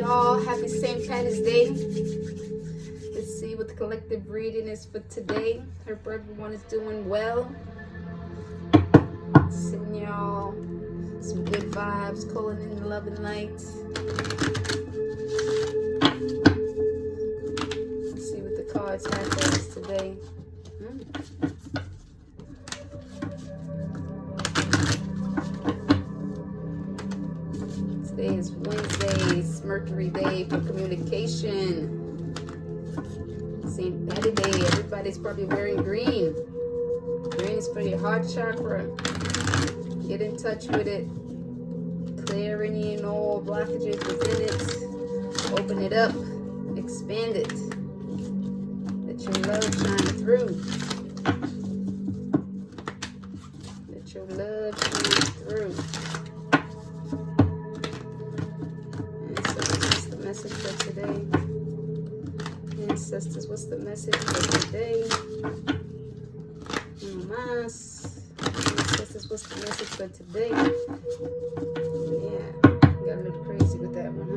y'all. Happy St. Patty's Day. Let's see what the collective reading is for today. Hope everyone is doing well. Sending y'all some good vibes, calling in the love and light. Let's see what the cards have for us today. Today is Wednesday, it's Mercury Day for communication. St. Patty Day, everybody's probably wearing green. Green is for your heart chakra. Get in touch with it. Clear any and all blockages within it. Open it up. Expand it. Let your love shine through. Let your love shine through. What's the message for today? Ancestors, what's the message for today? Ancestors, what's the message for today? Yeah, got a little crazy with that one,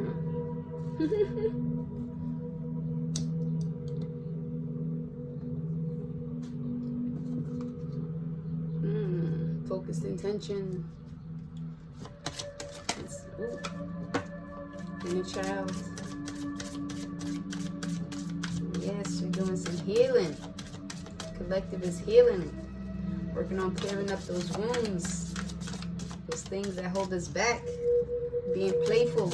huh? Focused intention. Inner child. Yes, you're doing some healing. Collective is healing. Working on clearing up those wounds. Those things that hold us back. Being playful.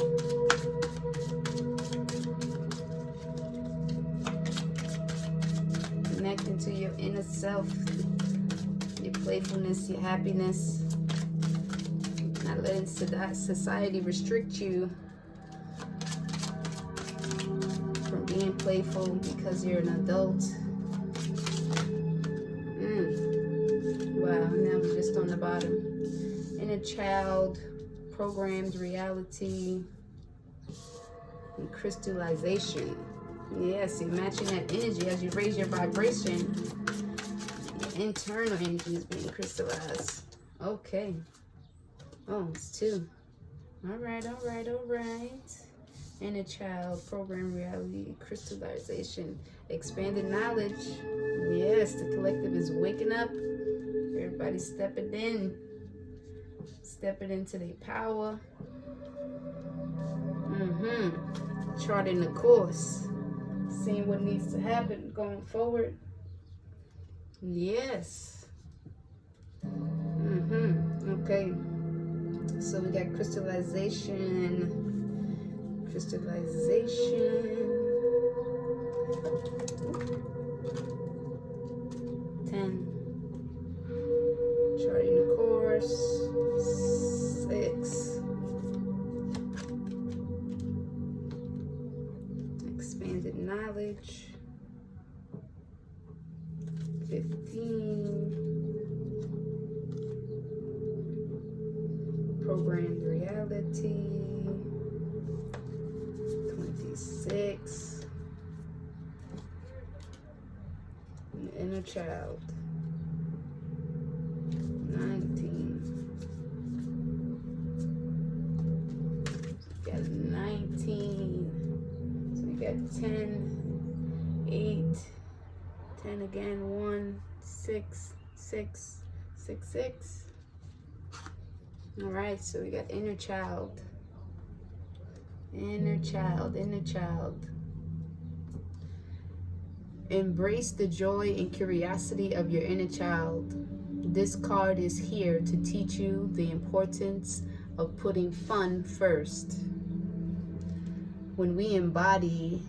Connecting to your inner self. Your playfulness, your happiness. Not letting society restrict you from being playful because you're an adult. Wow, now we're just on the bottom. Inner child, programmed reality, and crystallization. Yes, you're matching that energy as you raise your vibration. Your internal energy is being crystallized. Okay. Oh, it's two. All right. Inner child, program reality, crystallization, expanded knowledge. Yes, the collective is waking up. Everybody's stepping into their power. Charting the course, seeing what needs to happen going forward. Yes. Okay. So we got crystallization. 10. Charting the course. 6. Expanded knowledge. 15. Programmed reality. 26. An inner child. 19. We got 19. So we got 10, 8, 10 again, 1, 6, 6, 6, 6. All right, so we got inner child. Inner child. Embrace the joy and curiosity of your inner child. This card is here to teach you the importance of putting fun first. When we embody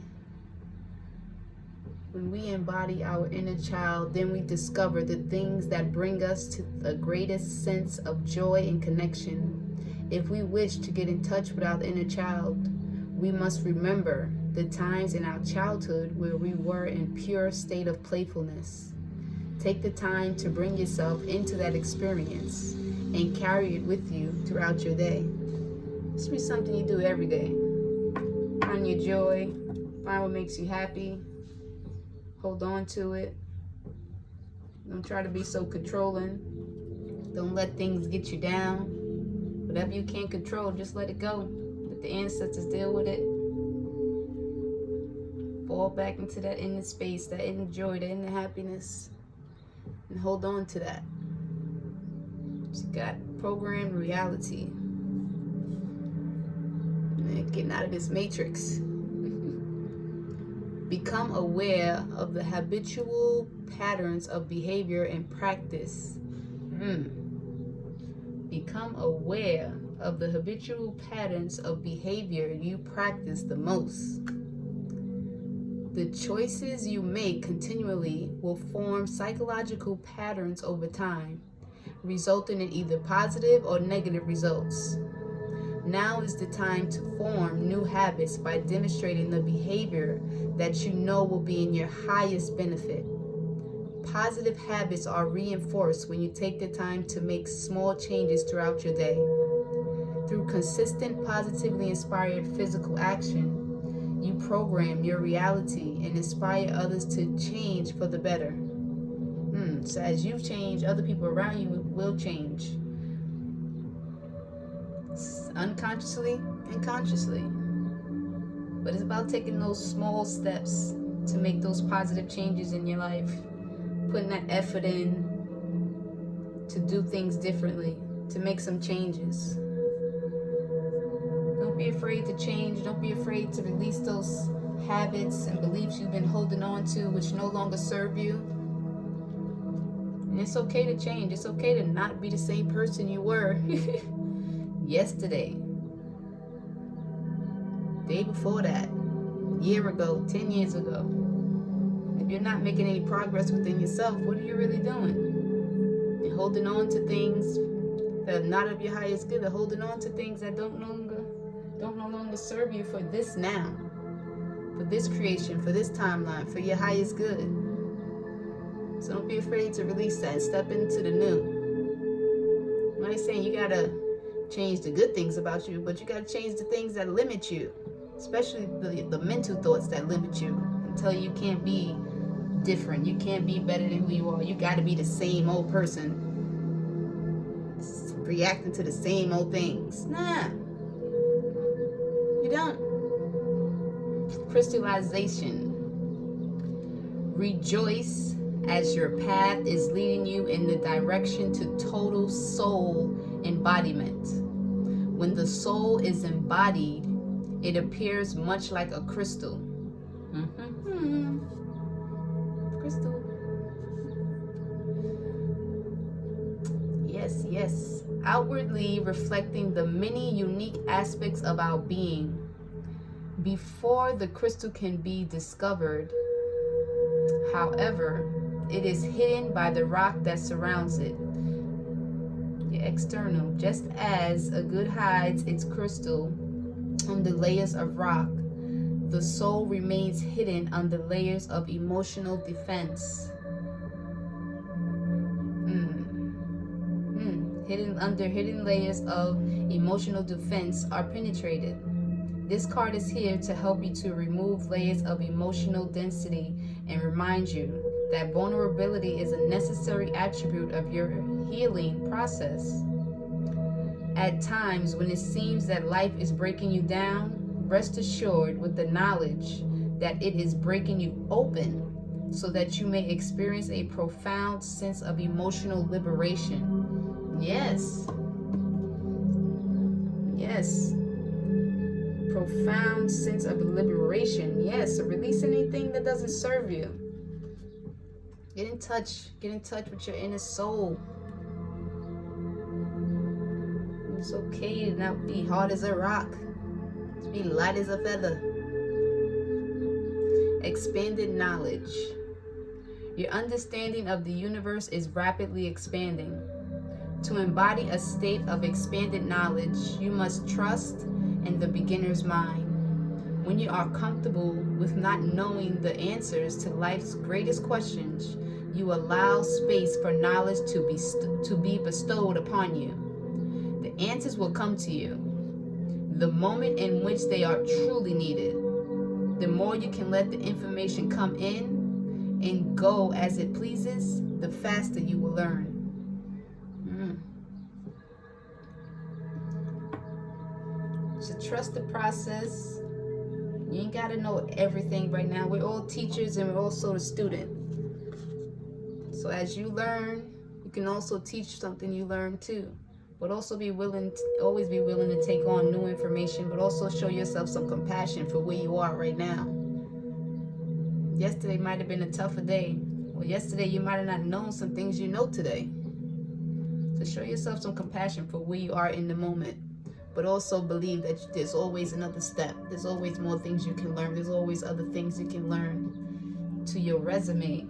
our inner child, then we discover the things that bring us to the greatest sense of joy and connection. If we wish to get in touch with our inner child, we must remember the times in our childhood where we were in pure state of playfulness. Take the time to bring yourself into that experience and carry it with you throughout your day. This should be something you do every day. Find your joy, find what makes you happy, hold on to it. Don't try to be so controlling. Don't let things get you down. Whatever you can't control, just let it go. Let the ancestors deal with it. Fall back into that inner space, that inner joy, that inner happiness, and hold on to that. You got programmed reality. Getting out of this matrix. Become aware of the habitual patterns of behavior and practice. Become aware of the habitual patterns of behavior you practice the most. The choices you make continually will form psychological patterns over time, resulting in either positive or negative results. Now is the time to form new habits by demonstrating the behavior that you know will be in your highest benefit. Positive habits are reinforced when you take the time to make small changes throughout your day. Through consistent, positively inspired physical action, you program your reality and inspire others to change for the better. So as you change, other people around you will change. Unconsciously and consciously. But it's about taking those small steps to make those positive changes in your life. Putting that effort in to do things differently, to make some changes. Don't be afraid to change. Don't be afraid to release those habits and beliefs you've been holding on to, which no longer serve you. And it's okay to change. It's okay to not be the same person you were yesterday, day before that, year ago, 10 years ago. If you're not making any progress within yourself, what are you really doing? You're holding on to things that are not of your highest good. They're holding on to things that don't no longer serve you for this now, for this creation, for this timeline, for your highest good. So don't be afraid to release that and step into the new. I'm not saying you gotta change the good things about you, but you gotta change the things that limit you, especially the mental thoughts that limit you and tell you can't be different, you can't be better than who you are, you gotta be the same old person reacting to the same old things. Nah, you don't. Crystallization. Rejoice as your path is leading you in the direction to total soul embodiment. When the soul is embodied, it appears much like a crystal. Crystal. Yes. Outwardly reflecting the many unique aspects of our being. Before the crystal can be discovered, however, it is hidden by the rock that surrounds it. The external, just as a good hides its crystal under layers of rock, the soul remains hidden under layers of emotional defense. Hidden layers of emotional defense are penetrated. This card is here to help you to remove layers of emotional density and remind you that vulnerability is a necessary attribute of your healing process. At times when it seems that life is breaking you down, rest assured with the knowledge that it is breaking you open so that you may experience a profound sense of emotional liberation. Yes. Profound sense of liberation. Yes, so release anything that doesn't serve you. Get in touch with your inner soul. It's okay to not be hard as a rock. To be light as a feather. Expanded knowledge. Your understanding of the universe is rapidly expanding. To embody a state of expanded knowledge, you must trust in the beginner's mind. When you are comfortable with not knowing the answers to life's greatest questions, you allow space for knowledge to be bestowed upon you. The answers will come to you, the moment in which they are truly needed. The more you can let the information come in and go as it pleases, the faster you will learn. So trust the process. You ain't got to know everything right now. We're all teachers and we're also a student. So as you learn, you can also teach something you learn too. But also always be willing to take on new information, but also show yourself some compassion for where you are right now. Yesterday might have been a tougher day. Or yesterday you might have not known some things you know today. So show yourself some compassion for where you are in the moment. But also believe that there's always another step. There's always more things you can learn. There's always other things you can learn to your resume.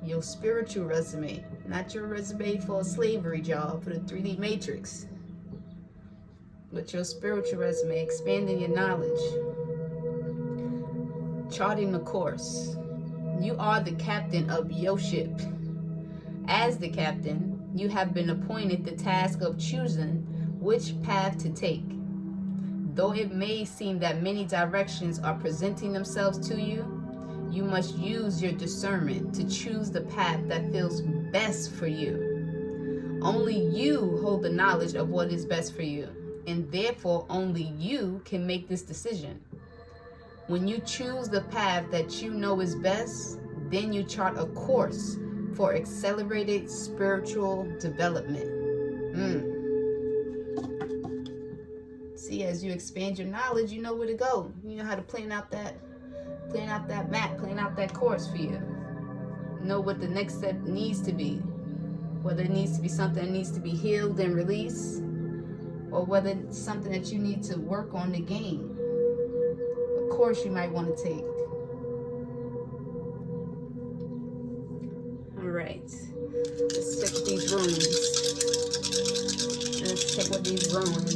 Your spiritual resume, not your resume for a slavery job for the 3D matrix, but your spiritual resume, expanding your knowledge, charting the course. You are the captain of your ship. As the captain, you have been appointed the task of choosing which path to take. Though it may seem that many directions are presenting themselves to you, you must use your discernment to choose the path that feels best for you. Only you hold the knowledge of what is best for you, and therefore only you can make this decision. When you choose the path that you know is best, then you chart a course for accelerated spiritual development. See, as you expand your knowledge, you know where to go. You know how to plan out that map, plan out that course for you. Know what the next step needs to be. Whether it needs to be something that needs to be healed and released, or whether it's something that you need to work on to gain. A course you might want to take. Alright. Let's check these runes. Let's check what these runes.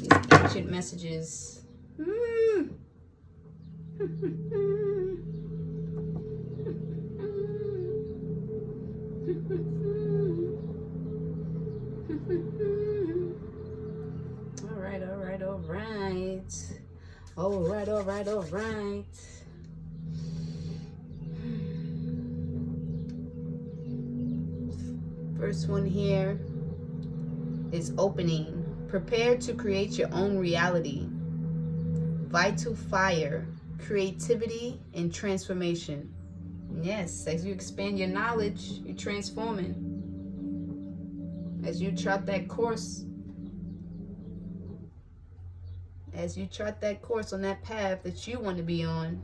These ancient messages. All right. First one here is opening. Prepare to create your own reality. Vital fire, creativity, and transformation. Yes, as you expand your knowledge, you're transforming. As you chart that course, on that path that you want to be on,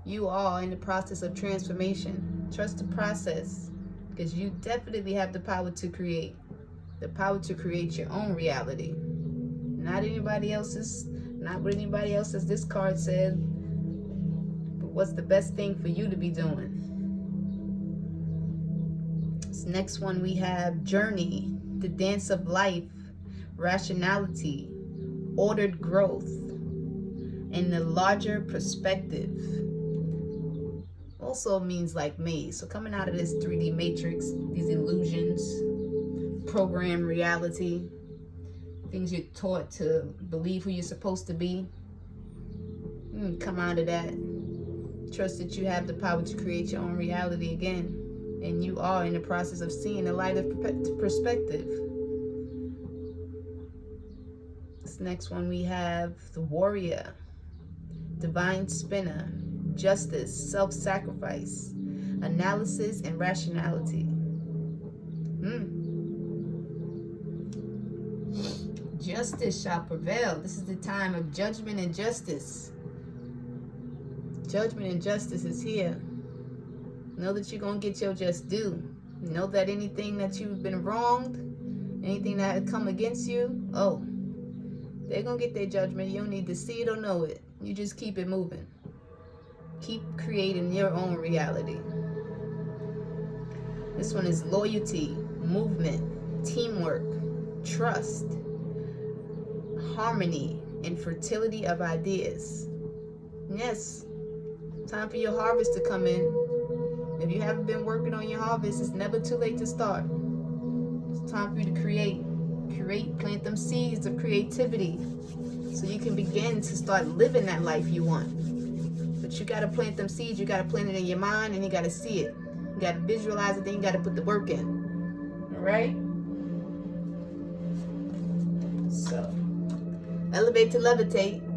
you are in the process of transformation. Trust the process, because you definitely have the power to create. The power to create your own reality. Not anybody else's, not what anybody else, as this card said, but what's the best thing for you to be doing. This next one we have journey, the dance of life, rationality, ordered growth, and the larger perspective. Also means like maze. So coming out of this 3D matrix, these illusions, program reality, things you're taught to believe who you're supposed to be. Come out of that. Trust that you have the power to create your own reality again. And you are in the process of seeing the light of perspective. This next one we have the warrior, divine spinner, justice, self-sacrifice, analysis, and rationality. Justice shall prevail. This is the time of judgment and justice. Judgment and justice is here. Know that you're going to get your just due. Know that anything that you've been wronged, anything that had come against you, they're going to get their judgment. You don't need to see it or know it. You just keep it moving. Keep creating your own reality. This one is loyalty, movement, teamwork, trust, harmony, and fertility of ideas. Yes, time for your harvest to come in. If you haven't been working on your harvest, it's never too late to start. It's time for you to create, plant them seeds of creativity so you can begin to start living that life you want. But you got to plant them seeds. You got to plant it in your mind, and you got to see it. You got to visualize it, then you got to put the work in. All right? So, Elevate to levitate.